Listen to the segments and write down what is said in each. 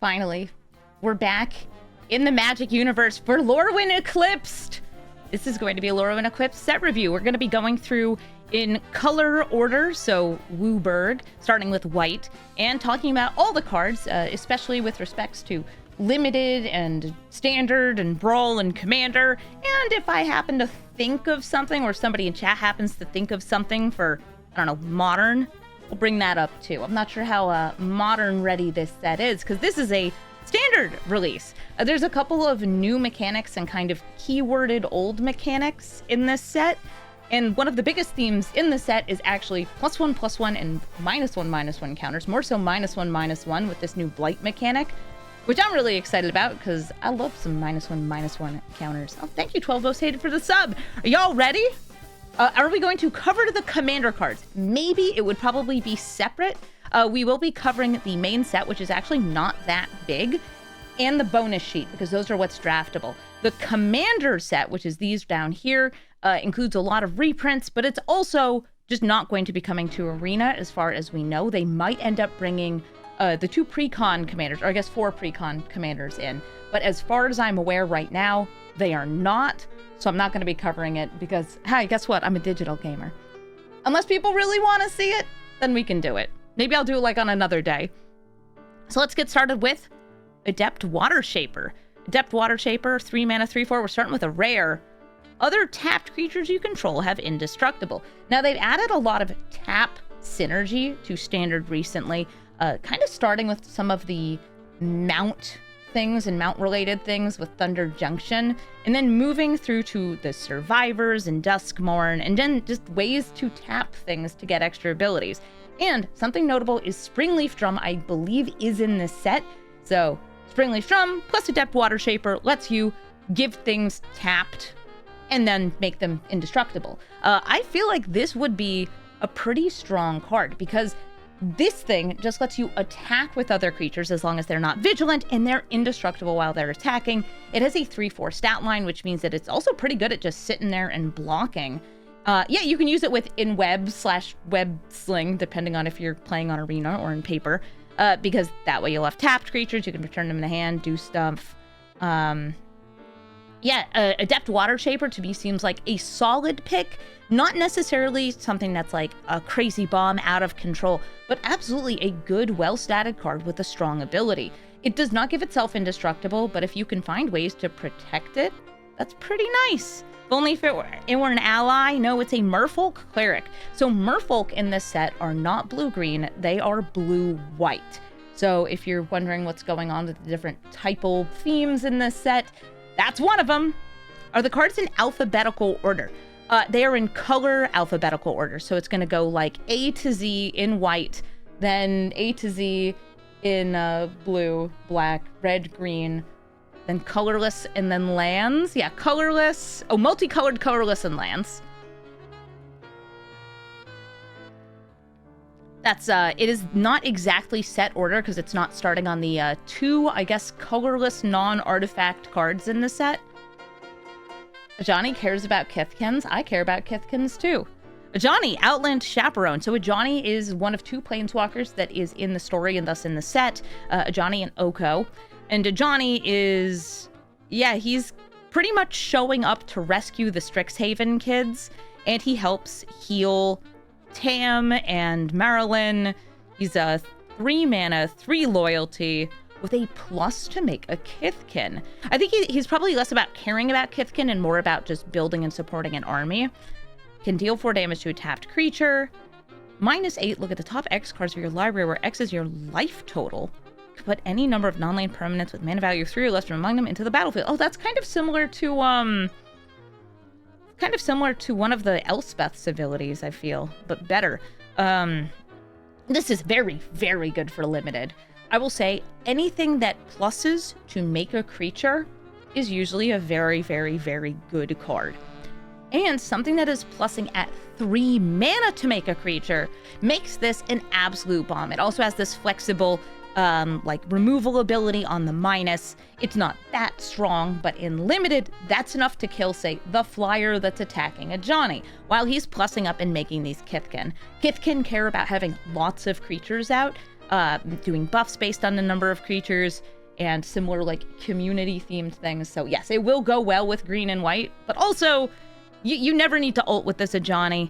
Finally, we're back in the Magic universe for Lorwyn Eclipsed. This is going to be a Lorwyn Eclipsed set review. We're going to be going through in color order, so Wooburg, starting with white, and talking about all the cards, especially with respects to limited and standard and brawl and commander. And if I happen to think of something, or somebody in chat happens to think of something for, I don't know, modern, we'll bring that up too. I'm not sure how modern ready this set is, because this is a standard release. There's a couple of new mechanics and kind of keyworded old mechanics in this set. And one of the biggest themes in the set is actually +1/+1 and -1/-1 counters, more so -1/-1 with this new blight mechanic, which I'm really excited about because I love some -1/-1 counters. Oh, thank you, 12 Most Hated, for the sub. Are y'all ready? Are we going to cover the commander cards? Maybe it would probably be separate. We will be covering the main set, which is actually not that big, and the bonus sheet, because those are what's draftable. The commander set, which is these down here, includes a lot of reprints, but it's also just not going to be coming to Arena as far as we know. They might end up bringing the 2 pre-con commanders, or I guess 4 pre-con commanders in. But as far as I'm aware right now, they are not. So I'm not going to be covering it because, hey, guess what? I'm a digital gamer. Unless people really want to see it, then we can do it. Maybe I'll do it like on another day. So let's get started with Adept Water Shaper. Adept Water Shaper, 3 mana, 3/4. We're starting with a rare. Other tapped creatures you control have indestructible. Now, they've added a lot of tap synergy to standard recently, kind of starting with some of the mount things and mount-related things with Thunder Junction, and then moving through to the Survivors and Duskmourn, and then just ways to tap things to get extra abilities. And something notable is Springleaf Drum, I believe, is in this set. So Springleaf Drum plus Adept Water Shaper lets you give things tapped and then make them indestructible. I feel like this would be a pretty strong card because this thing just lets you attack with other creatures as long as they're not vigilant, and they're indestructible while they're attacking. It has a 3/4 stat line, which means that it's also pretty good at just sitting there and blocking. Yeah, you can use it with in web/web sling, depending on if you're playing on Arena or in paper, because that way you'll have tapped creatures, you can return them in the hand, do stuff. Yeah, Adept Water Shaper to me seems like a solid pick. Not necessarily something that's like a crazy bomb out of control, but absolutely a good, well-statted card with a strong ability. It does not give itself indestructible, but if you can find ways to protect it, that's pretty nice. If only if it were an ally. No, it's a Merfolk Cleric. So Merfolk in this set are not blue-green, they are blue-white. So if you're wondering what's going on with the different typal themes in this set, that's one of them. Are the cards in alphabetical order? They are in color alphabetical order. So it's going to go like A to Z in white, then A to Z in blue, black, red, green, then colorless, and then lands. Yeah, colorless. Oh, multicolored, colorless, and lands. That's, it is not exactly set order because it's not starting on the 2, I guess, colorless non-artifact cards in the set. Ajani cares about Kithkins. I care about Kithkins too. Ajani, Outland Chaperone. So Ajani is one of 2 planeswalkers that is in the story and thus in the set. Ajani and Oko. And Ajani is, yeah, he's pretty much showing up to rescue the Strixhaven kids. And he helps heal Tam and Marilyn. He's a 3 mana, 3 loyalty with a plus to make a Kithkin. I think he's probably less about caring about Kithkin and more about just building and supporting an army. Can deal 4 damage to a tapped creature. -8, look at the top X cards of your library where X is your life total. Put any number of non-lane permanents with mana value 3 or less from among them into the battlefield. Oh, that's kind of similar to one of the Elspeth's abilities, I feel, but better. This is very, very good for limited. I will say anything that pluses to make a creature is usually a very, very, very good card. And something that is plussing at 3 mana to make a creature makes this an absolute bomb. It also has this flexible like removal ability on the minus. It's not that strong, but in limited, that's enough to kill, say, the flyer that's attacking a Johnny, while he's plussing up and making these Kithkin. Kithkin care about having lots of creatures out, doing buffs based on the number of creatures, and similar like community-themed things. So yes, it will go well with green and white, but also you never need to ult with this Ajani.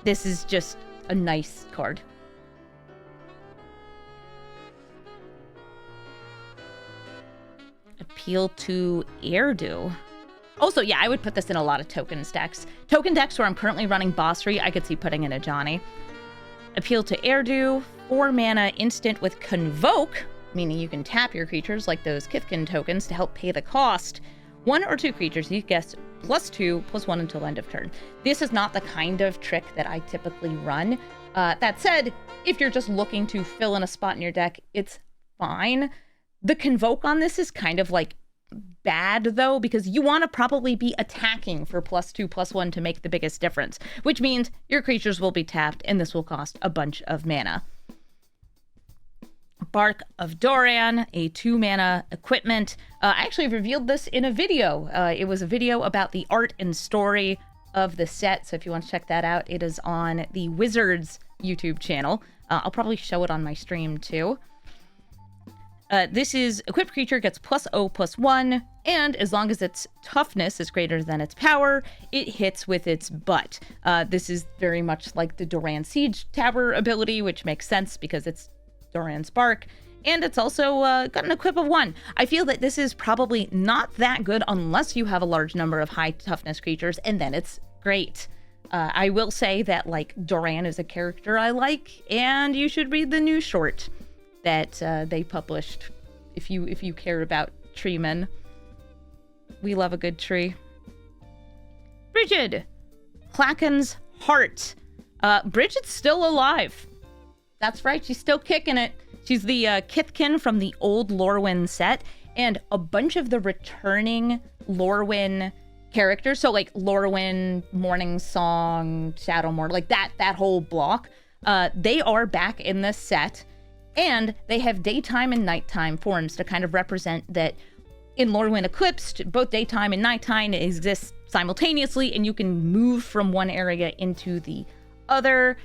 This is just a nice card. Appeal to Erdu. Also, yeah, I would put this in a lot of tokens decks. Token decks where I'm currently running Bossry, I could see putting in Ajani. Appeal to Erdu, 4 mana instant with Convoke, meaning you can tap your creatures like those Kithkin tokens to help pay the cost. 1 or 2 creatures, you guess, +2/+1 until end of turn. This is not the kind of trick that I typically run. That said, if you're just looking to fill in a spot in your deck, it's fine. The Convoke on this is kind of like bad though, because you want to probably be attacking for +2/+1 to make the biggest difference, which means your creatures will be tapped and this will cost a bunch of mana. Bark of Doran, a 2 mana equipment. I actually revealed this in a video. It was a video about the art and story of the set, so if you want to check that out, it is on the Wizards YouTube channel. I'll probably show it on my stream too. This is equipped creature gets +0/+1, and as long as its toughness is greater than its power, it hits with its butt. This is very much like the Doran Siege Tower ability, which makes sense because it's Doran Spark, and it's also got an equip of 1. I feel that this is probably not that good unless you have a large number of high toughness creatures, and then it's great. I will say that like Doran is a character I like, and you should read the new short that they published if you care about treemen. We love a good tree. Brigid, Klaken's Heart. Brigid's still alive. That's right, she's still kicking it. She's the Kithkin from the old Lorwyn set, and a bunch of the returning Lorwyn characters, so like Lorwyn, Morning Song, Shadowmoor, like that whole block, they are back in this set, and they have daytime and nighttime forms to kind of represent that in Lorwyn Eclipsed, both daytime and nighttime exist simultaneously, and you can move from one area into the other.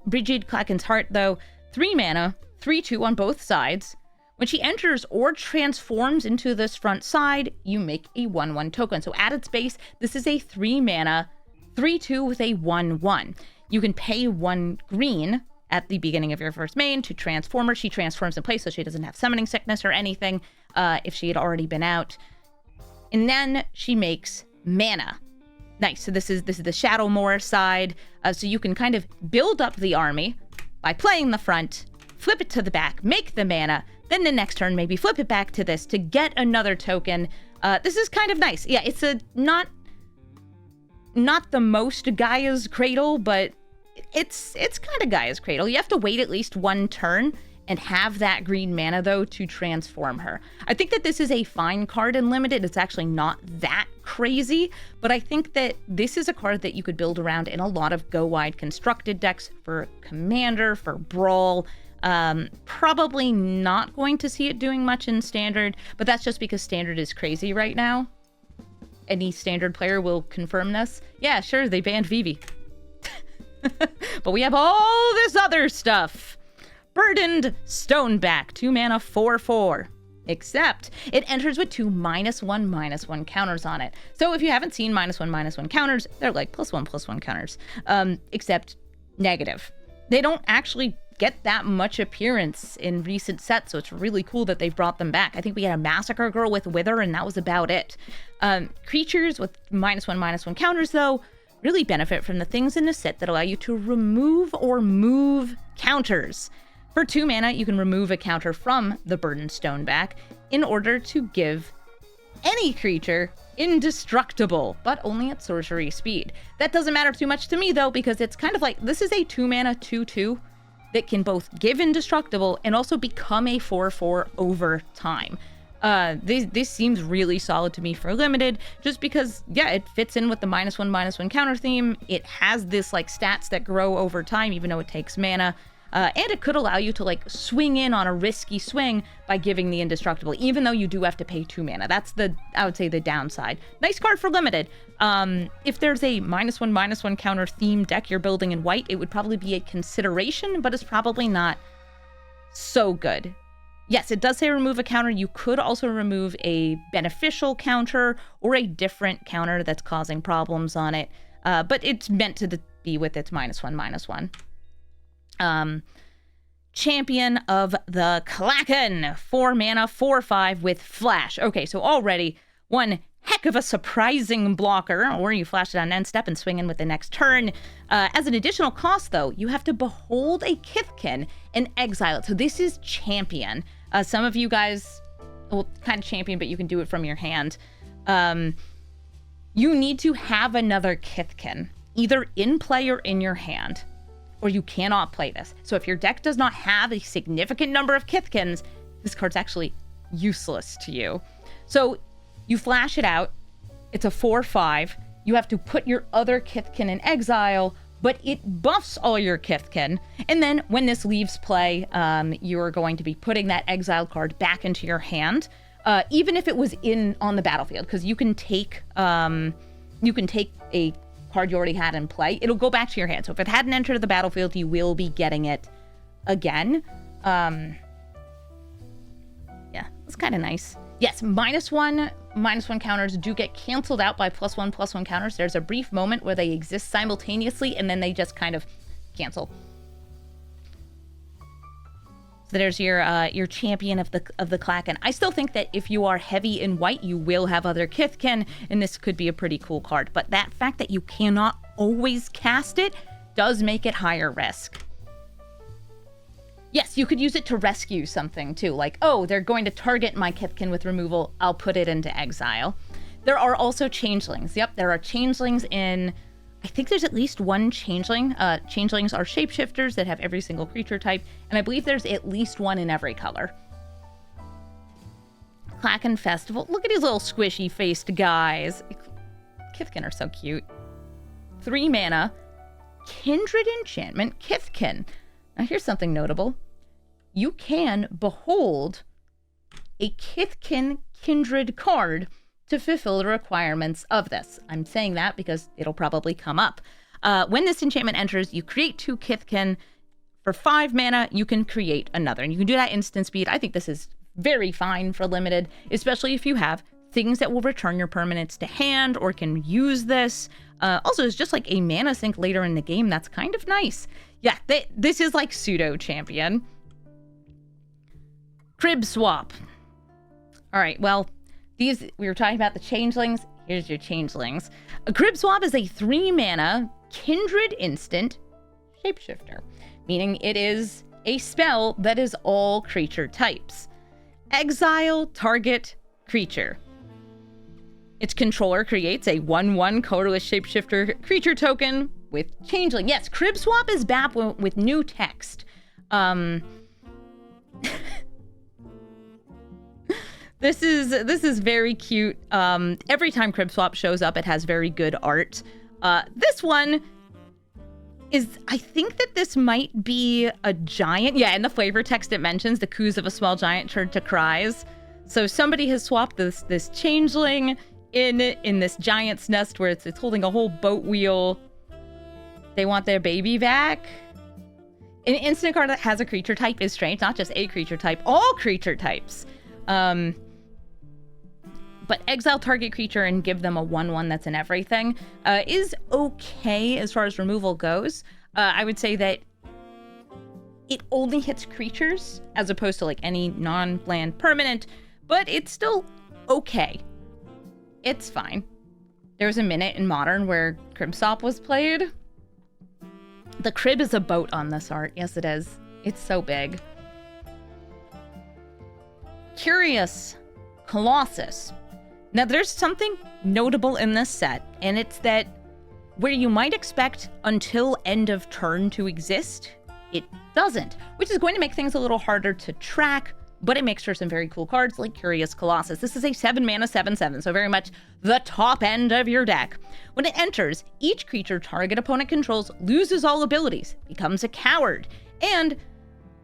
Brigid, Klaken's Heart, though, 3 mana, 3/2 on both sides. When she enters or transforms into this front side, you make a 1/1 token. So at its base, this is a 3 mana, 3/2 with a 1/1. You can pay 1 green at the beginning of your first main to transform her. She transforms in place so she doesn't have summoning sickness or anything if she had already been out. And then she makes mana. Nice. So this is the Shadowmoor side. So you can kind of build up the army by playing the front, flip it to the back, make the mana, then the next turn maybe flip it back to this to get another token. This is kind of nice. Yeah, it's a not the most Gaia's Cradle, but it's kind of Gaia's Cradle. You have to wait at least 1 turn and have that green mana, though, to transform her. I think that this is a fine card in Limited. It's actually not that crazy, but I think that this is a card that you could build around in a lot of go-wide constructed decks for Commander, for Brawl. Probably not going to see it doing much in Standard, but that's just because Standard is crazy right now. Any Standard player will confirm this. Yeah, sure, they banned Vivi. But we have all this other stuff. Burdened Stoneback, 2 mana, 4/4. Except it enters with 2 -1/-1 counters on it. So if you haven't seen -1/-1 counters, they're like +1/+1 counters, except negative. They don't actually get that much appearance in recent sets, so it's really cool that they've brought them back. I think we had a Massacre Girl with Wither, and that was about it. Creatures with -1/-1 counters, though, really benefit from the things in the set that allow you to remove or move counters. For 2 mana, you can remove a counter from the Burdened Stoneback in order to give any creature indestructible, but only at sorcery speed. That doesn't matter too much to me, though, because it's kind of like, this is a 2 mana 2/2 that can both give indestructible and also become a 4/4 over time. This seems really solid to me for Limited, just because, yeah, it fits in with the -1/-1 counter theme. It has this, like, stats that grow over time, even though it takes mana. And it could allow you to like swing in on a risky swing by giving the indestructible, even though you do have to pay 2 mana. That's I would say the downside. Nice card for limited. If there's a -1/-1 counter theme deck you're building in white, it would probably be a consideration, but it's probably not so good. Yes, it does say remove a counter. You could also remove a beneficial counter or a different counter that's causing problems on it. But it's meant to be with its -1/-1. Champion of the Kraken. 4 mana, 4/5 with flash. Okay, so already one heck of a surprising blocker, or you flash it on end step and swing in with the next turn. As an additional cost, though, you have to behold a Kithkin and exile it. So this is champion. Some of you guys, well, kind of champion, but you can do it from your hand. You need to have another Kithkin, either in play or in your hand, or you cannot play this. So if your deck does not have a significant number of Kithkins, this card's actually useless to you. So you flash it out. It's a 4/5. You have to put your other Kithkin in exile, but it buffs all your Kithkin. And then when this leaves play, you're going to be putting that exiled card back into your hand, even if it was on the battlefield, because you can take a card you already had in play. It'll go back to your hand. So if it hadn't entered the battlefield, you will be getting it again. Yeah, it's kind of nice. Yes, -1/-1 counters do get canceled out by +1/+1 counters. There's a brief moment where they exist simultaneously, and then they just kind of cancel. So there's your champion of the Kraken. I still think that if you are heavy in white, you will have other Kithkin, and this could be a pretty cool card. But that fact that you cannot always cast it does make it higher risk. Yes, you could use it to rescue something too, like, oh, they're going to target my Kithkin with removal, I'll put it into exile. There are also changelings. Yep, there are changelings in, I think there's at least one changeling. Changelings are shapeshifters that have every single creature type, and I believe there's at least one in every color. Kraken Festival. Look at these little squishy-faced guys. Kithkin are so cute. 3 mana, Kindred Enchantment Kithkin. Now here's something notable. You can behold a Kithkin Kindred card to fulfill the requirements of this. I'm saying that because it'll probably come up. When this enchantment enters, you create 2 Kithkin. For 5 mana, you can create another. And you can do that instant speed. I think this is very fine for limited, especially if you have things that will return your permanents to hand or can use this. Also, it's just like a mana sink later in the game. That's kind of nice. Yeah, this is like pseudo champion. Crib swap. All right, well, we were talking about the changelings. Here's your changelings. A crib swap is a 3 mana kindred instant shapeshifter, meaning it is a spell that is all creature types. Exile target creature. Its controller creates a 1/1 colorless shapeshifter creature token with changeling. Yes, crib swap is back with new text. This is very cute. Every time crib swap shows up, it has very good art. This one is, I think that this might be a giant. Yeah, in the flavor text it mentions the coos of a small giant turned to cries. So somebody has swapped this changeling in this giant's nest where it's holding a whole boat wheel. They want their baby back. An instant card that has a creature type is strange, not just a creature type, all creature types. But exile target creature and give them a 1/1 that's in everything is okay as far as removal goes. I would say that it only hits creatures as opposed to like any non-land permanent, but it's still okay. It's fine. There was a minute in Modern where Crib Swap was played. The crib is a boat on this art. Yes, it is. It's so big. Curious Colossus. Now, there's something notable in this set, and it's that where you might expect until end of turn to exist, it doesn't, which is going to make things a little harder to track, but it makes for some very cool cards like Curious Colossus. This is a 7 mana 7/7, so very much the top end of your deck. When it enters, each creature target opponent controls loses all abilities, becomes a coward, and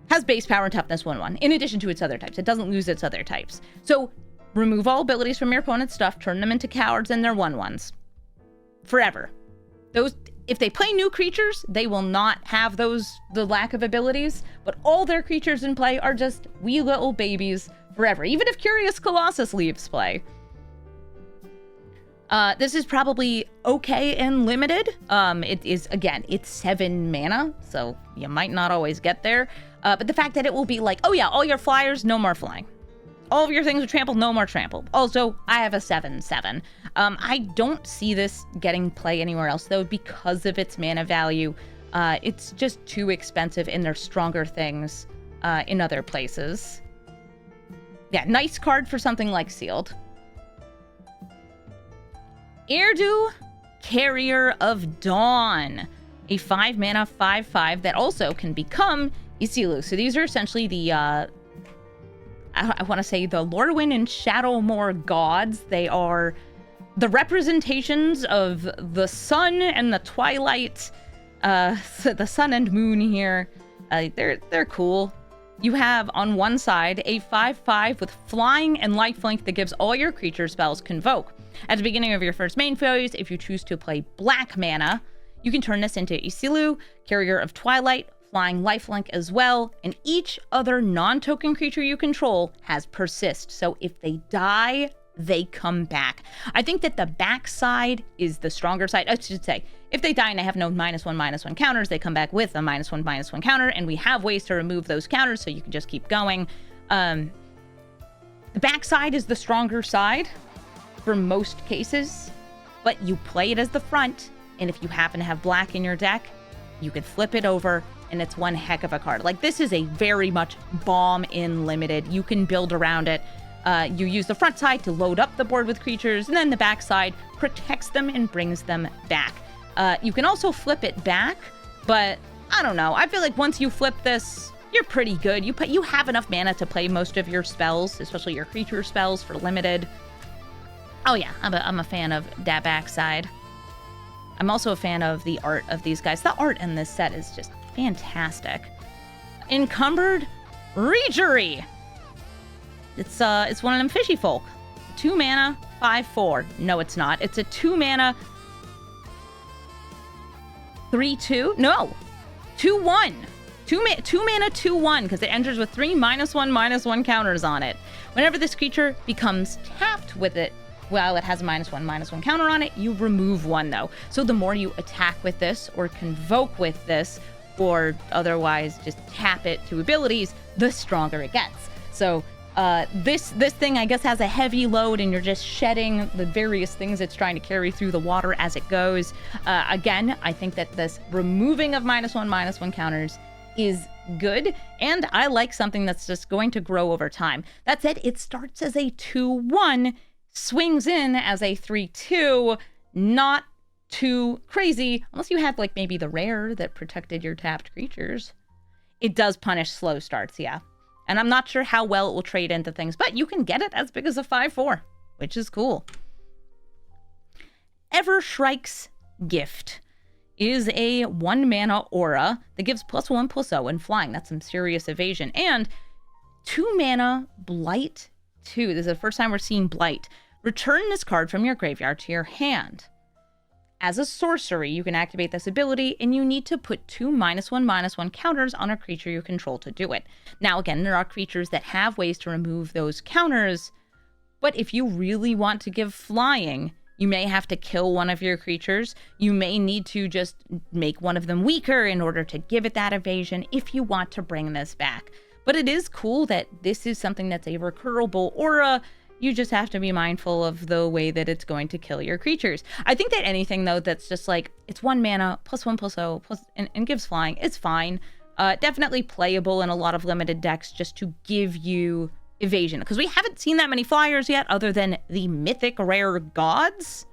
has base power and toughness 1/1, in addition to its other types. It doesn't lose its other types. So remove all abilities from your opponent's stuff, turn them into cowards and their 1/1s. Forever. Those, if they play new creatures, they will not have the lack of abilities, but all their creatures in play are just wee little babies forever, even if Curious Colossus leaves play. This is probably okay and limited. It is, again, it's 7 mana, so you might not always get there. But the fact that it will be like, oh yeah, all your flyers, no more flying. All of your things are trampled, no more trampled. Also, I have a 7/7. I don't see this getting play anywhere else, though, because of its mana value. It's just too expensive, and there's stronger things in other places. Yeah, nice card for something like Sealed. Erdu, Carrier of Dawn. A 5 mana 5/5 that also can become Isilu. So these are essentially the, I want to say the Lorwyn and Shadowmoor gods. They are the representations of the sun and the twilight, the sun and moon here. They're cool. You have on one side a 5/5 with flying and lifelink that gives all your creature spells Convoke. At the beginning of your first main phase, if you choose to play black mana, you can turn this into Isilu, Carrier of Twilight, flying lifelink as well, and each other non-token creature you control has Persist. So if they die, they come back. I think that the backside is the stronger side. I should say, if they die and they have no -1/-1 counters, they come back with a -1/-1 counter, and we have ways to remove those counters, so you can just keep going. The backside is the stronger side for most cases, but you play it as the front, and if you happen to have black in your deck, you could flip it over, and it's one heck of a card. Like, this is a very much bomb in limited. You can build around it. You use the front side to load up the board with creatures, and then the back side protects them and brings them back. You can also flip it back, but I don't know. I feel like once you flip this, you're pretty good. You have enough mana to play most of your spells, especially your creature spells for limited. Oh yeah, I'm a fan of that backside. I'm also a fan of the art of these guys. The art in this set is just fantastic. Encumbered Reejerey. It's one of them fishy folk. 2 mana, 5/4. No, it's not. It's a 2 mana 3/2. No, 2/1. 2 mana 2/1 because it enters with 3 -1/-1 counters on it. Whenever this creature becomes tapped with it, well, it has a -1/-1 counter on it. You remove 1 though. So the more you attack with this, or Convoke with this, or otherwise just tap it to abilities, the stronger it gets. So this thing, I guess, has a heavy load, and you're just shedding the various things it's trying to carry through the water as it goes. Again, I think that this removing of -1/-1 counters is good, and I like something that's just going to grow over time. That said, it starts as a 2/1, swings in as a 3/2, not too crazy, unless you have like maybe the rare that protected your tapped creatures. It does punish slow starts, yeah. And I'm not sure how well it will trade into things, but you can get it as big as a 5/4, which is cool. Evershrike's Gift is a 1 mana aura that gives +1/+0 and flying. That's some serious evasion. And 2 mana Blight 2. This is the first time we're seeing Blight. Return this card from your graveyard to your hand. As a sorcery, you can activate this ability, and you need to put 2 -1/-1 counters on a creature you control to do it. Now, again, there are creatures that have ways to remove those counters, but if you really want to give flying, you may have to kill one of your creatures. You may need to just make one of them weaker in order to give it that evasion if you want to bring this back. But it is cool that this is something that's a recurable aura. You just have to be mindful of the way that it's going to kill your creatures. I think that anything, though, that's just like, it's 1 mana, +1/+0, and gives flying, it's fine. Definitely playable in a lot of limited decks just to give you evasion. Because we haven't seen that many flyers yet, other than the mythic rare gods.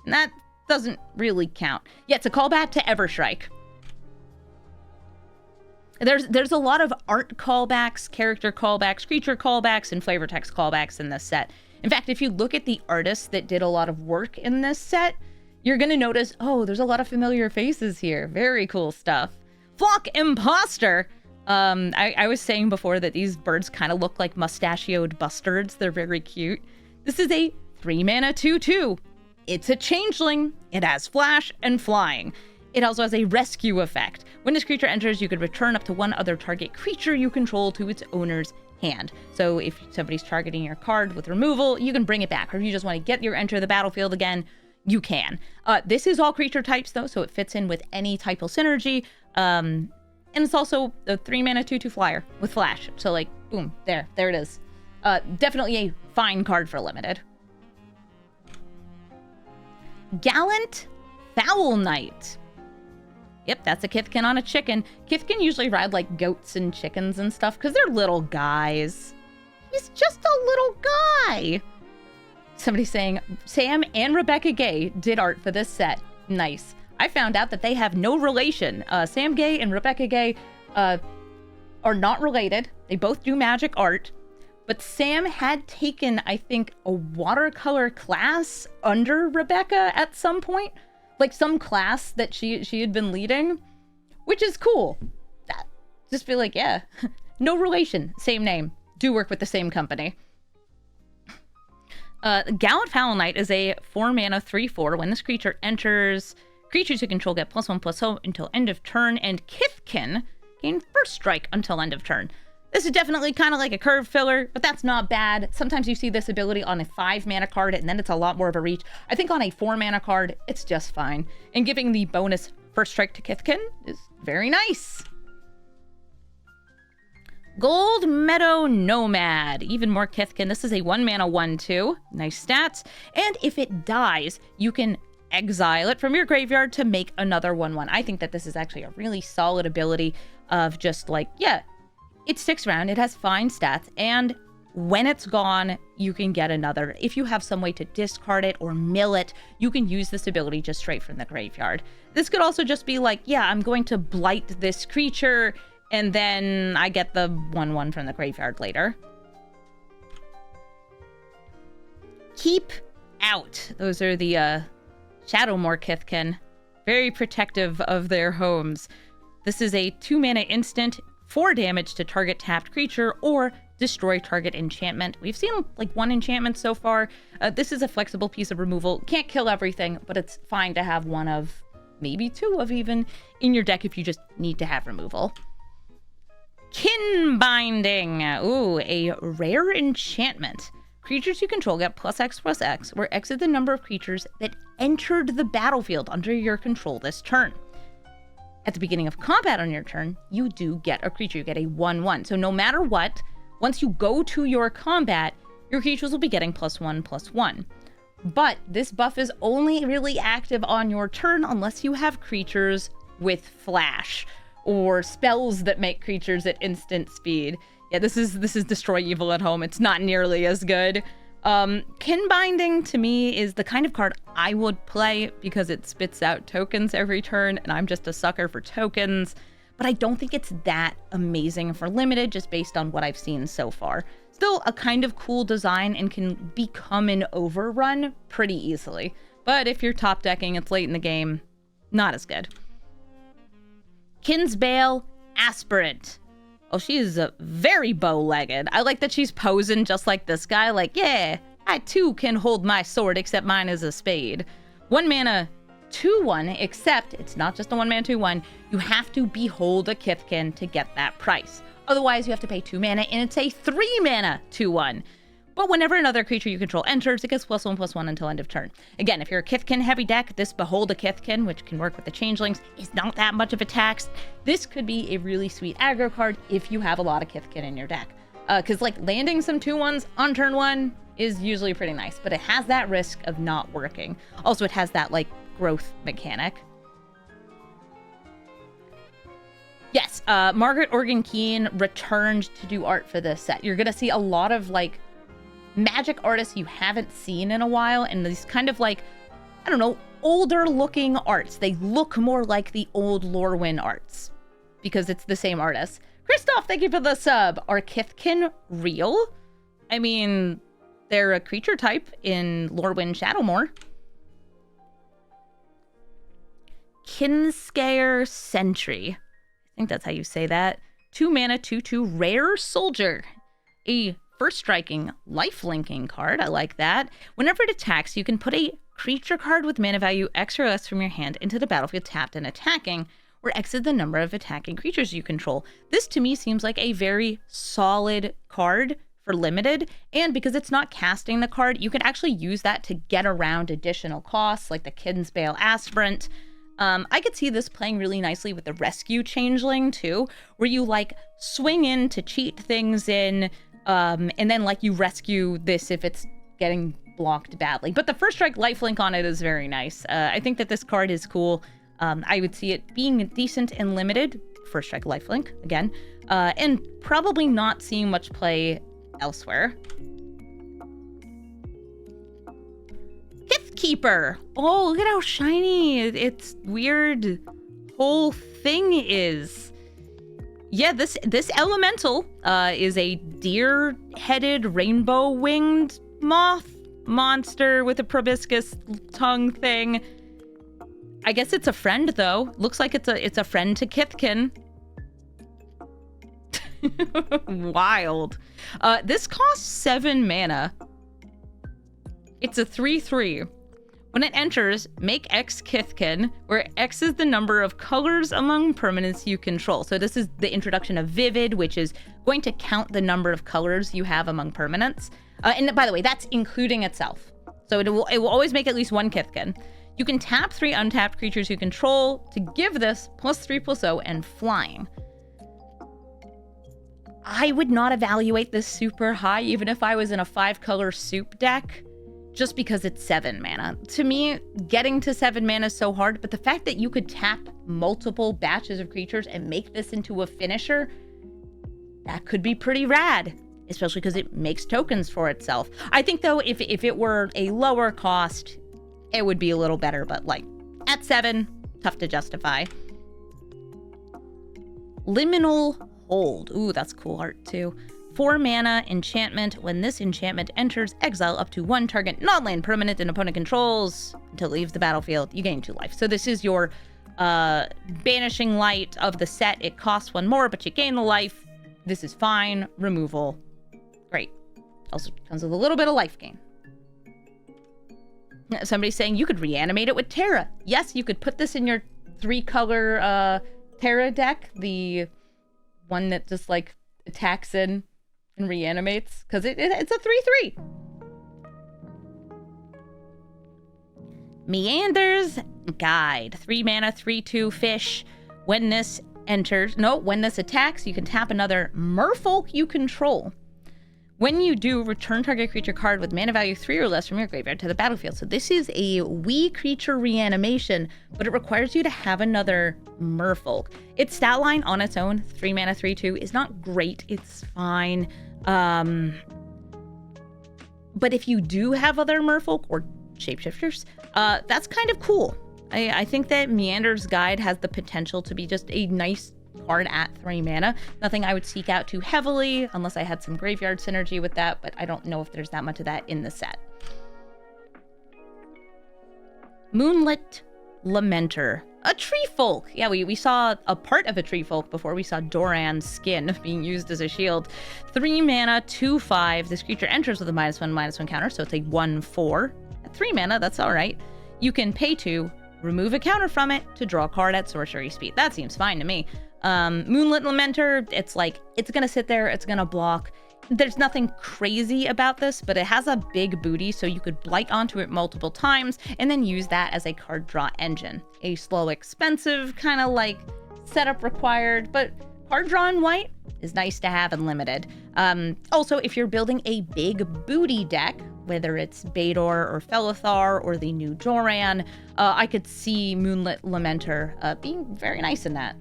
And that doesn't really count. Yeah, it's a callback to Evershrike. There's a lot of art callbacks, character callbacks, creature callbacks, and flavor text callbacks in this set. In fact, if you look at the artists that did a lot of work in this set, you're going to notice, oh, there's a lot of familiar faces here. Very cool stuff. Flock Imposter. I was saying before that these birds kind of look like mustachioed bustards. They're very cute. This is a 3-mana 2/2. It's a changeling. It has flash and flying. It also has a rescue effect. When this creature enters, you could return up to one other target creature you control to its owner's hand. So if somebody's targeting your card with removal, you can bring it back. Or if you just want to get your enter the battlefield again, you can. This is all creature types though, so it fits in with any typal synergy. And it's also a 3-mana 2/2 flyer with flash. So like, boom, there it is. Definitely a fine card for limited. Gallant Fowl Knight. Yep, that's a Kithkin on a chicken. Kithkin usually ride like goats and chickens and stuff because they're little guys. He's just a little guy. Somebody saying, Sam and Rebecca Gay did art for this set. Nice. I found out that they have no relation. Sam Gay and Rebecca Gay are not related. They both do magic art. But Sam had taken, I think, a watercolor class under Rebecca at some point. Like some class that she had been leading, which is cool. Just be like, yeah, no relation, same name, do work with the same company. Gallant Fowl Knight is a 4-mana 3/4. When this creature enters, creatures you control get +1/+0 until end of turn, and Kithkin gain first strike until end of turn. This is definitely kind of like a curve filler, but that's not bad. Sometimes you see this ability on a 5-mana card, and then it's a lot more of a reach. I think on a 4-mana card, it's just fine. And giving the bonus first strike to Kithkin is very nice. Gold Meadow Nomad. Even more Kithkin. This is a 1-mana 1/2. Nice stats. And if it dies, you can exile it from your graveyard to make another 1/1. I think that this is actually a really solid ability of just like, yeah, it sticks around, it has fine stats, and when it's gone, you can get another. If you have some way to discard it or mill it, you can use this ability just straight from the graveyard. This could also just be like, yeah, I'm going to blight this creature, and then I get the 1/1 from the graveyard later. Keep Out. Those are the Shadowmoor Kithkin. Very protective of their homes. This is a 2-mana instant, 4 damage to target tapped creature or destroy target enchantment. We've seen like 1 enchantment so far. This is a flexible piece of removal. Can't kill everything, but it's fine to have 1 of, maybe 2 of even, in your deck if you just need to have removal. Kin Binding. Ooh, a rare enchantment. Creatures you control get +X/+X, where X is the number of creatures that entered the battlefield under your control this turn. At the beginning of combat on your turn, you do get a creature. You get a 1/1. So no matter what, once you go to your combat, your creatures will be getting +1/+1. But this buff is only really active on your turn unless you have creatures with flash or spells that make creatures at instant speed. Yeah, this is Destroy Evil at Home. It's not nearly as good. Kin Binding to me is the kind of card I would play because it spits out tokens every turn, and I'm just a sucker for tokens, but I don't think it's that amazing for limited just based on what I've seen so far. Still a kind of cool design and can become an overrun pretty easily, but if you're top decking, it's late in the game, not as good. Kinsbale Aspirant. Oh, she is very bow-legged. I like that she's posing just like this guy. Like, yeah, I too can hold my sword, except mine is a spade. 1-mana 2/1, except it's not just a 1-mana 2/1. You have to behold a Kithkin to get that price. Otherwise, you have to pay 2 mana, and it's a 3-mana 2/1. But whenever another creature you control enters, it gets +1/+1 until end of turn. Again, if you're a Kithkin heavy deck, this Behold a Kithkin, which can work with the changelings, is not that much of a tax. This could be a really sweet aggro card if you have a lot of Kithkin in your deck. Because like landing some 2/1s on turn 1 is usually pretty nice, but it has that risk of not working. Also, it has that like growth mechanic. Yes, Margaret Organ Keane returned to do art for this set. You're gonna see a lot of like magic artists you haven't seen in a while, and these kind of like, I don't know, older looking arts. They look more like the old Lorwyn arts because it's the same artist. Christoph, thank you for the sub. Are Kithkin real? I mean, they're a creature type in Lorwyn Shadowmoor. Kinscare Sentry. I think that's how you say that. 2 mana, 2/2 rare soldier. A first striking, life linking card. I like that. Whenever it attacks, you can put a creature card with mana value X or less from your hand into the battlefield tapped and attacking, where X is the number of attacking creatures you control. This to me seems like a very solid card for limited, and because it's not casting the card, you can actually use that to get around additional costs like the Kinsbale Aspirant. I could see this playing really nicely with the Rescue Changeling too, where you like swing in to cheat things in, and then like you rescue this if it's getting blocked badly. But the first strike lifelink on it is very nice. I think that this card is cool. I would see it being decent and limited, first strike lifelink again, and probably not seeing much play elsewhere. Keeper. Oh, look at how shiny its weird whole thing is. Yeah, this elemental is a deer-headed, rainbow-winged moth monster with a proboscis tongue thing. I guess it's a friend though. Looks like it's a friend to Kithkin. Wild. This costs 7 mana. It's a 3/3. When it enters, make X Kithkin, where X is the number of colors among permanents you control. So this is the introduction of Vivid, which is going to count the number of colors you have among permanents. And by the way, that's including itself. So it will always make at least 1 Kithkin. You can tap 3 untapped creatures you control to give this +3/+0 and flying. I would not evaluate this super high, even if I was in a 5-color soup deck, just because it's 7 mana. To me, getting to 7 mana is so hard, but the fact that you could tap multiple batches of creatures and make this into a finisher, that could be pretty rad, especially because it makes tokens for itself. I think, though, if it were a lower cost, it would be a little better, but, like, at 7, tough to justify. Liminal Hold. Ooh, that's cool art, too. 4 mana enchantment. When this enchantment enters, exile up to 1 target non-land permanent an opponent controls until it leaves the battlefield. You gain 2 life. So this is your banishing light of the set. It costs 1 more, but you gain the life. This is fine. Removal. Great. Also comes with a little bit of life gain. Somebody's saying you could reanimate it with Terra. Yes, you could put this in your 3-color Terra deck. The one that just like attacks in and reanimates, because it's a 3/3. Meander's Guide. 3 mana, 3/2 fish. When this attacks, you can tap another merfolk you control. When you do, return target creature card with mana value 3 or less from your graveyard to the battlefield. So this is a wee creature reanimation, but it requires you to have another merfolk. Its stat line on its own, 3 mana, 3/2, is not great. It's fine. But if you do have other merfolk or shapeshifters, that's kind of cool. I think that Meander's Guide has the potential to be just a nice card at 3 mana. Nothing I would seek out too heavily unless I had some graveyard synergy with that, but I don't know if there's that much of that in the set. Moonlit Lamenter. A tree folk. Yeah, we saw a part of a tree folk before. We saw Doran's skin being used as a shield. 3 mana, 2/5. This creature enters with a -1/-1 counter, so it's a 1/4. At 3 mana, that's all right. You can pay 2, remove a counter from it to draw a card at sorcery speed. That seems fine to me. Moonlit Lamenter, it's like, it's gonna sit there, it's gonna block. There's nothing crazy about this, but it has a big booty, so you could blight onto it multiple times and then use that as a card draw engine. A slow, expensive kind of like setup required, but card draw in white is nice to have and limited. Also, if you're building a big booty deck, whether it's Baedor or Felithar or the new Doran, I could see Moonlit Lamenter being very nice in that.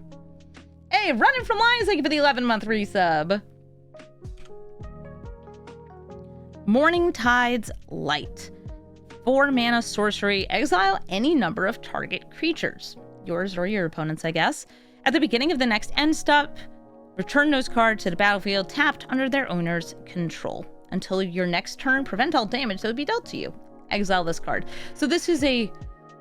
Hey, Running from Lines, thank you for the 11-month resub. Morning Tide's Light. 4 mana sorcery, exile any number of target creatures. Yours or your opponent's, I guess. At the beginning of the next end step, return those cards to the battlefield tapped under their owner's control. Until your next turn, prevent all damage that would be dealt to you. Exile this card. So this is a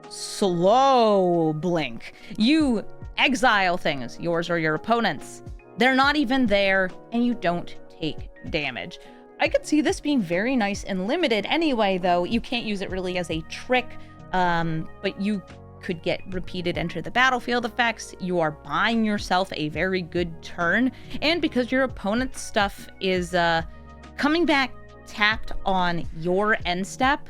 slow blink. You exile things, yours or your opponent's. They're not even there, and you don't take damage. I could see this being very nice and limited anyway, though. You can't use it really as a trick, but you could get repeated enter the battlefield effects. You are buying yourself a very good turn, and because your opponent's stuff is coming back tapped on your end step,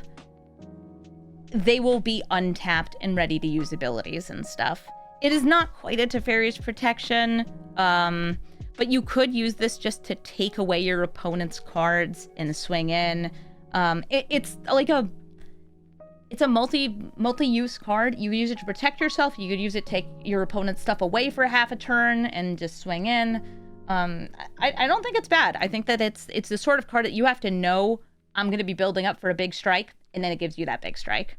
they will be untapped and ready to use abilities and stuff. It is not quite a Teferi's protection, but you could use this just to take away your opponent's cards and swing in. It's like it's a multi-use card. You use it to protect yourself. You could use it to take your opponent's stuff away for half a turn and just swing in. I don't think it's bad. I think that it's the sort of card that you have to know, I'm going to be building up for a big strike, and then it gives you that big strike.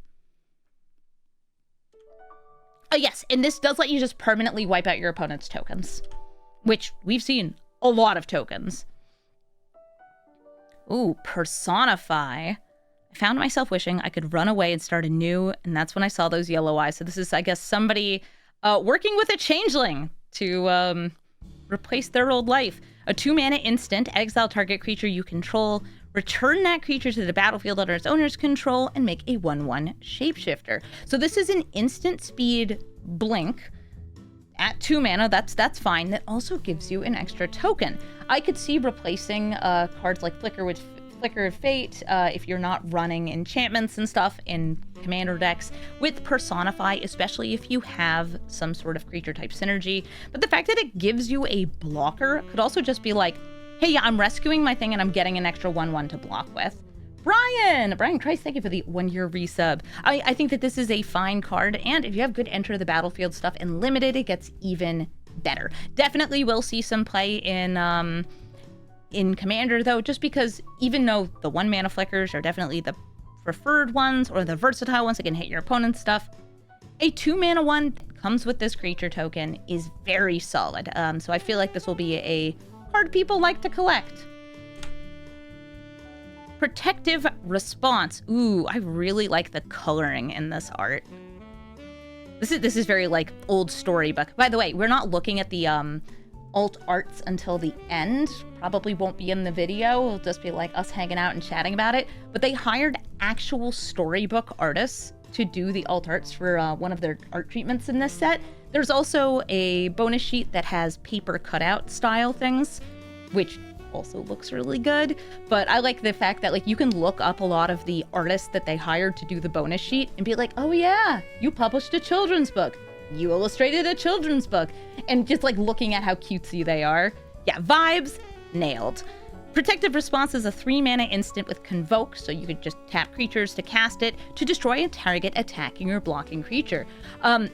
Oh yes, and this does let you just permanently wipe out your opponent's tokens, which we've seen a lot of tokens. Ooh, personify. I found myself wishing I could run away and start anew, and that's when I saw those yellow eyes. So this is, I guess, somebody working with a changeling to replace their old life. A 2-mana instant, exile target creature you control, return that creature to the battlefield under its owner's control, and make a 1/1 shapeshifter. So this is an instant speed blink at 2 mana. That's fine. That also gives you an extra token. I could see replacing cards like Flicker of Fate, if you're not running enchantments and stuff in commander decks, with Personify, especially if you have some sort of creature type synergy. But the fact that it gives you a blocker could also just be like, hey, yeah, I'm rescuing my thing and I'm getting an extra 1/1 to block with. Brian Christ, thank you for the 1-year resub. I think that this is a fine card, and if you have good enter the battlefield stuff and limited, it gets even better. Definitely will see some play in Commander, though, just because even though the 1-mana flickers are definitely the preferred ones or the versatile ones that can hit your opponent's stuff, a 2-mana one that comes with this creature token is very solid. So I feel like this will be a card people like to collect. Protective Response. Ooh, I really like the coloring in this art. This is very like old storybook. By the way, we're not looking at the alt arts until the end. Probably won't be in the video. It'll just be like us hanging out and chatting about it. But they hired actual storybook artists to do the alt arts for one of their art treatments in this set. There's also a bonus sheet that has paper cutout style things, which also looks really good. But I like the fact that like you can look up a lot of the artists that they hired to do the bonus sheet and be like, oh yeah, you published a children's book. You illustrated a children's book. And just like looking at how cutesy they are. Yeah, vibes, nailed. Protective Response is a 3-mana instant with Convoke, so you could just tap creatures to cast it to destroy a target attacking or blocking creature.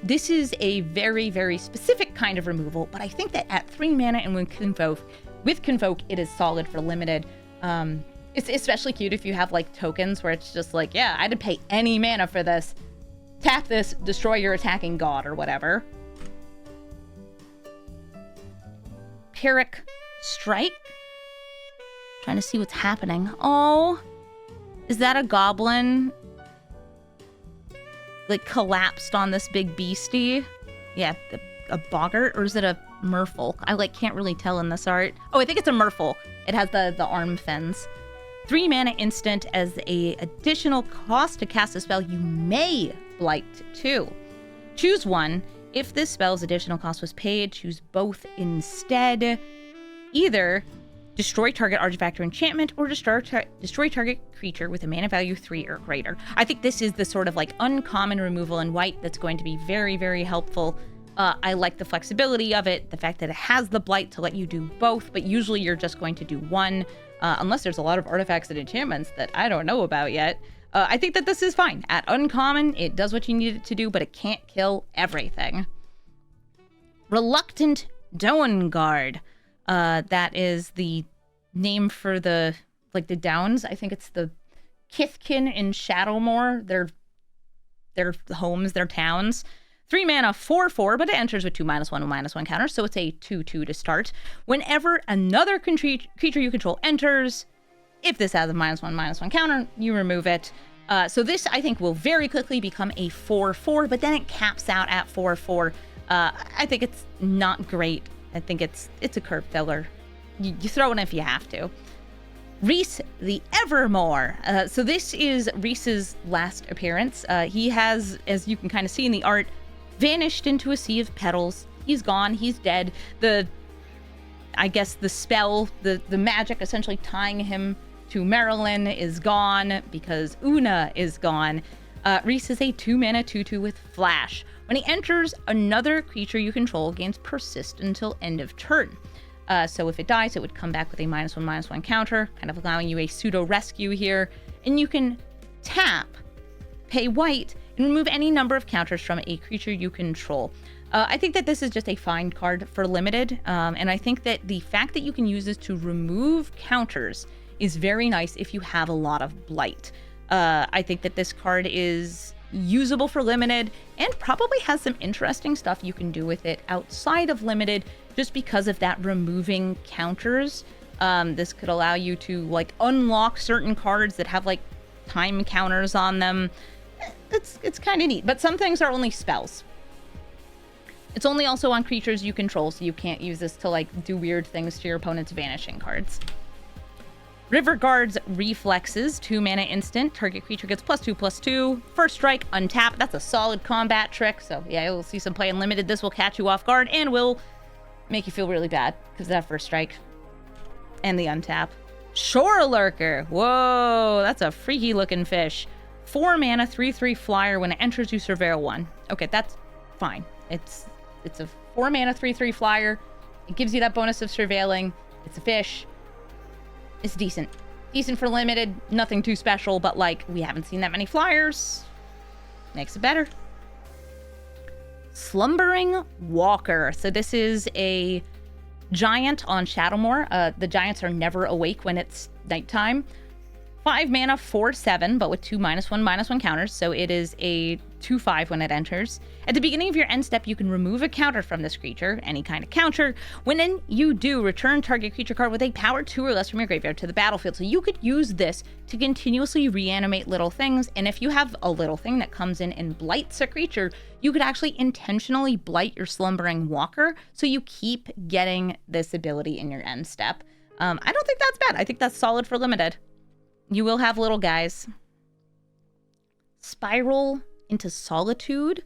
This is a very, very specific kind of removal, but I think that at 3 mana and with Convoke, it is solid for limited. It's especially cute if you have like tokens where it's just like, yeah, I had to pay any mana for this. Tap this, destroy your attacking god or whatever. Pyrrhic Strike. Trying to see what's happening. Oh, is that a goblin? Like collapsed on this big beastie? Yeah, a boggart, or is it a merfolk? I like can't really tell in this art. Oh, I think it's a merfolk. It has the arm fins. 3 mana instant as a additional cost to cast a spell you may blight 2. Choose one. If this spell's additional cost was paid, choose both instead. Either destroy target artifact or enchantment, or destroy target creature with a mana value 3 or greater. I think this is the sort of like uncommon removal in white that's going to be very, very helpful. I like the flexibility of it, the fact that it has the blight to let you do both, but usually you're just going to do one, unless there's a lot of artifacts and enchantments that I don't know about yet. I think that this is fine. At uncommon, it does what you need it to do, but it can't kill everything. Reluctant Doenguard. That is the name for the Downs. I think it's the Kithkin in Shadowmoor. Their homes, their towns. 3 mana, 4/4, but it enters with 2/1/1 counter, so it's a 2/2 to start. Whenever another creature you control enters, if this has a -1/1 counter, you remove it. So this, I think, will very quickly become a 4/4, but then it caps out at 4/4. I think it's not great. I think it's a curve filler. You throw it if you have to. Reese the Evermore. So this is Reese's last appearance. He has, as you can kind of see in the art, vanished into a sea of petals. He's gone. He's dead. I guess the spell, the magic essentially tying him to Marilyn is gone because Una is gone. Reese is a 2-mana 2/2 with Flash. When he enters, another creature you control gains Persist until end of turn. So if it dies, it would come back with a -1/-1 counter, kind of allowing you a pseudo rescue here. And you can tap, pay white, and remove any number of counters from a creature you control. I think that this is just a fine card for limited, and I think that the fact that you can use this to remove counters is very nice if you have a lot of blight. I think that this card is usable for limited and probably has some interesting stuff you can do with it outside of limited just because of that removing counters. This could allow you to like unlock certain cards that have like time counters on them. It's kind of neat, but some things are only spells. It's only also on creatures you control, so you can't use this to like do weird things to your opponent's vanishing cards. Riverguard's Reflexes, 2-mana instant. Target creature gets +2/+2. First strike, untap. That's a solid combat trick. So yeah, you'll see some play in limited. This will catch you off guard and will make you feel really bad because of that first strike and the untap. Shore Lurker. Whoa, that's a freaky looking fish. 4-mana 3/3 flyer. When it enters, you surveil one. Okay, that's fine. It's a 4-mana 3/3 flyer. It gives you that bonus of surveilling. It's a fish. It's decent. Decent for limited. Nothing too special, but like, we haven't seen that many flyers. Makes it better. Slumbering Walker. So this is a giant on Shadowmoor. The giants are never awake when it's nighttime. 5-mana 4/7, but with 2 -1/-1 counters, so it is a 2/5 when it enters. At the beginning of your end step, you can remove a counter from this creature, any kind of counter. When you do, return target creature card with a power 2 or less from your graveyard to the battlefield. So you could use this to continuously reanimate little things, and if you have a little thing that comes in and blights a creature, you could actually intentionally blight your Slumbering Walker, so you keep getting this ability in your end step. I don't think that's bad. I think that's solid for limited. You will have little guys. Spiral into Solitude.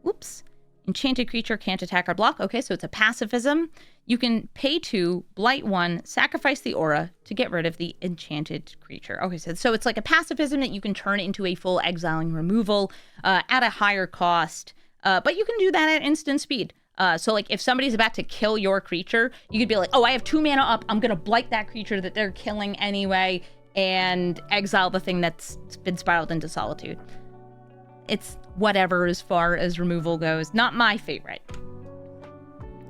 Whoops. Enchanted creature can't attack or block. Okay, so it's a pacifism. You can pay 2, blight 1, sacrifice the aura to get rid of the enchanted creature. Okay, so it's like a pacifism that you can turn into a full exiling removal at a higher cost. But you can do that at instant speed. So like if somebody's about to kill your creature, you could be like, oh, I have 2 mana up. I'm going to blight that creature that they're killing anyway and exile the thing that's been spiraled into solitude. It's whatever as far as removal goes. Not my favorite.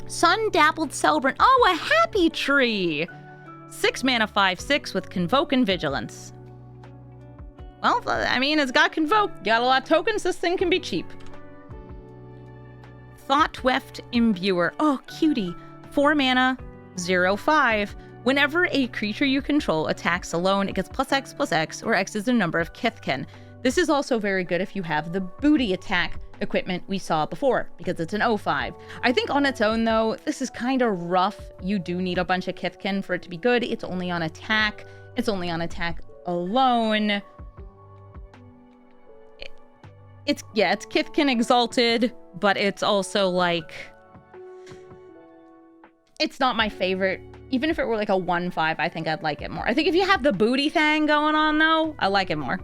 Sun Dappled Celebrant. Oh, a happy tree. 6-mana 5/6 with Convoke and Vigilance. Well, I mean, it's got Convoke. Got a lot of tokens. This thing can be cheap. Thoughtweft Imbuer. Oh, cutie. 4-mana 0/5. Whenever a creature you control attacks alone, it gets +X/+X, where X is the number of Kithkin. This is also very good if you have the booty attack equipment we saw before, because it's an 0/5. I think on its own, though, this is kind of rough. You do need a bunch of Kithkin for it to be good. It's only on attack. It's only on attack alone. It's Kithkin Exalted, but it's also like... It's not my favorite. Even if it were like a 1/5, I think I'd like it more. I think if you have the booty thing going on, though, I like it more.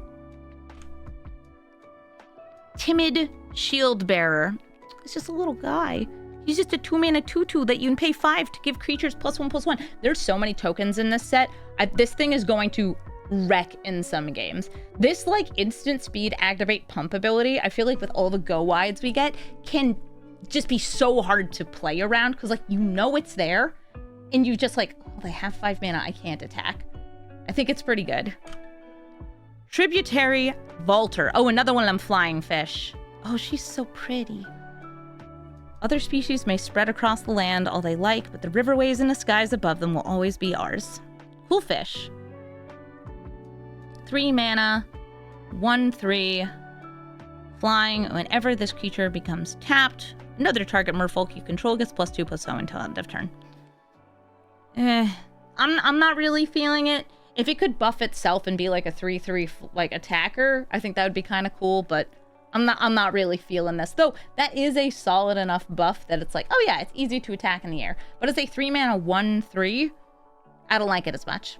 Timid Shield Bearer. It's just a little guy. He's just a 2-mana 2/2 that you can pay 5 to give creatures +1/+1. There's so many tokens in this set. This thing is going to wreck in some games. This like instant speed activate pump ability, I feel like with all the go wides we get, can just be so hard to play around because like you know it's there and you just like, oh, they have 5 mana, I can't attack. I think it's pretty good. Tributary Vaulter. Oh, another one of them flying fish. Oh, she's so pretty. Other species may spread across the land all they like, but the riverways and the skies above them will always be ours. Cool fish. 3 mana, 1/3. Flying. Whenever this creature becomes tapped, Another target merfolk you control gets +2/+0 until end of turn. I'm not really feeling it. If it could buff itself and be like a 3/3 like attacker, I think that would be kind of cool, but I'm not really feeling this. Though that is a solid enough buff that it's like, oh yeah, it's easy to attack in the air. But it's a 3-mana 1/3. I don't like it as much.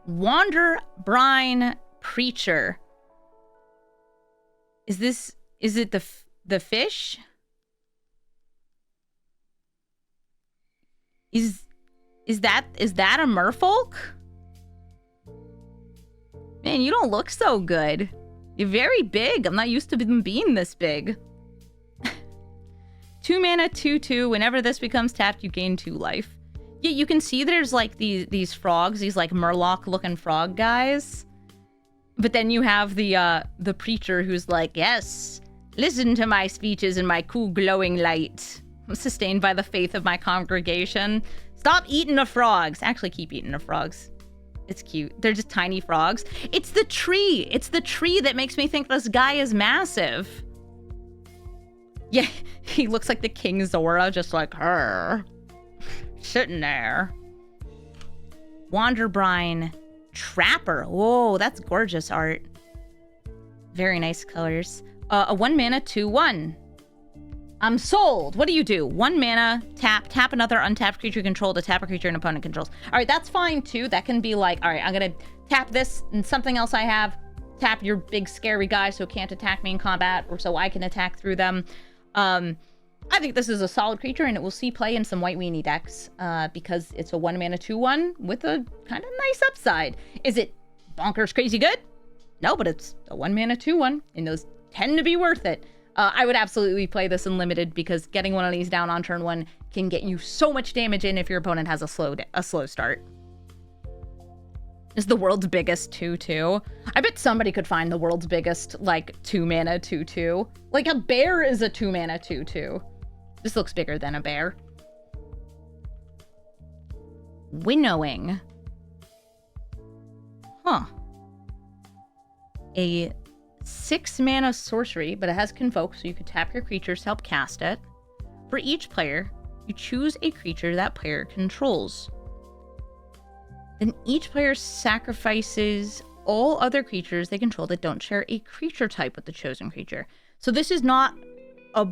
Wander Brine Preacher. Is it the fish? Is that a merfolk? Man, you don't look so good. You're very big. I'm not used to them being this big. 2 mana, 2/2. Whenever this becomes tapped, you gain 2 life. Yeah, you can see there's like these frogs, these like Murloc-looking frog guys. But then you have the preacher who's like, yes, listen to my speeches in my cool glowing light. I'm sustained by the faith of my congregation. Stop eating the frogs. Actually, keep eating the frogs. It's cute. They're just tiny frogs. It's the tree. It's the tree that makes me think this guy is massive. Yeah, he looks like the King Zora, just like her. Sitting there. Wanderbrine Trapper. Whoa, that's gorgeous art. Very nice colors. A 1 mana 2/1. I'm sold. What do you do? 1 mana, tap another untapped creature controlled, to tap a creature an opponent controls. All right, that's fine too. That can be like, all right, I'm gonna tap this and something else I have. Tap your big scary guy so it can't attack me in combat, or so I can attack through them. I think this is a solid creature, and it will see play in some white weenie decks because it's a 1 mana 2/1 with a kind of nice upside. Is it bonkers crazy good? No, but it's a 1 mana 2/1, and those tend to be worth it. I would absolutely play this in limited because getting one of these down on turn 1 can get you so much damage in if your opponent has a slow start. It's the world's biggest 2/2. I bet somebody could find the world's biggest, like, 2 mana 2/2. Like, a bear is a 2 mana 2/2. This looks bigger than a bear. Winnowing. Huh. A 6 mana sorcery, but it has Convoke, so you could tap your creatures to help cast it. For each player, you choose a creature that player controls. Then each player sacrifices all other creatures they control that don't share a creature type with the chosen creature. So this is not a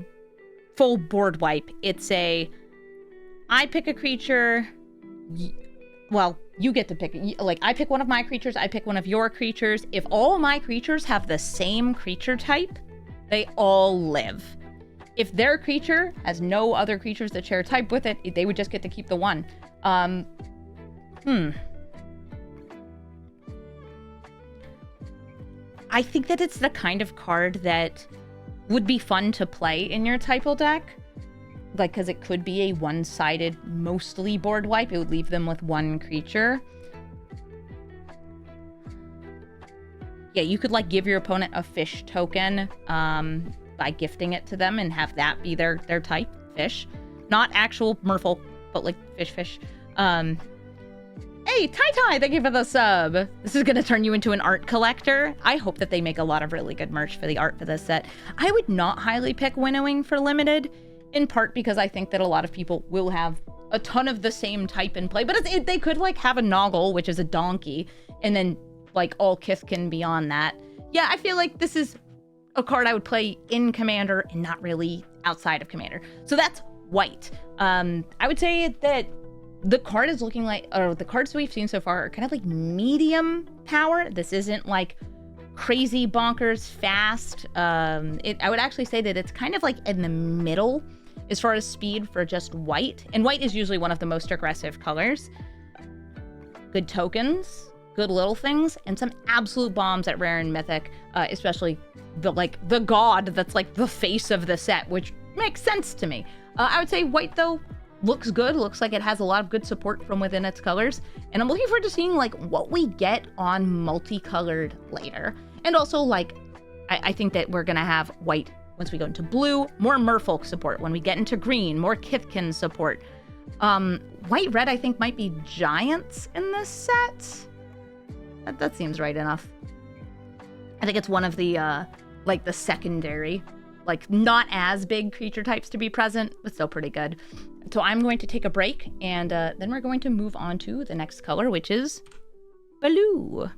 full board wipe. It's I pick a creature, well, you get to pick, like, I pick one of my creatures, I pick one of your creatures. If all my creatures have the same creature type, they all live. If their creature has no other creatures that share a type with it, they would just get to keep the one. I think that it's the kind of card that would be fun to play in your typo deck. Like, because it could be a one-sided, mostly board wipe. It would leave them with one creature. Yeah, you could, like, give your opponent a fish token by gifting it to them and have that be their type, fish. Not actual merfolk, but, like, fish. Hey, Tai, thank you for the sub. This is going to turn you into an art collector. I hope that they make a lot of really good merch for the art for this set. I would not highly pick Winnowing for limited, in part because I think that a lot of people will have a ton of the same type in play. But they could, like, have a Noggle, which is a donkey, and then, like, all Kithkin beyond that. Yeah, I feel like this is a card I would play in Commander and not really outside of Commander. So that's white. I would say that the card is looking like, or the cards we've seen so far are kind of like medium power. This isn't like crazy bonkers fast. I would actually say that it's kind of like in the middle as far as speed for just white. And white is usually one of the most aggressive colors. Good tokens, good little things, and some absolute bombs at rare and mythic, especially the god that's like the face of the set, which makes sense to me. I would say white, though, looks good. Looks like it has a lot of good support from within its colors. And I'm looking forward to seeing, like, what we get on multicolored later. And also, like, I think that we're going to have white once we go into blue, more merfolk support. When we get into green, more Kithkin support. White-red, I think, might be giants in this set. That seems right enough. I think it's one of the, like, the secondary like not as big creature types to be present, but still pretty good. So I'm going to take a break, and then we're going to move on to the next color, which is blue.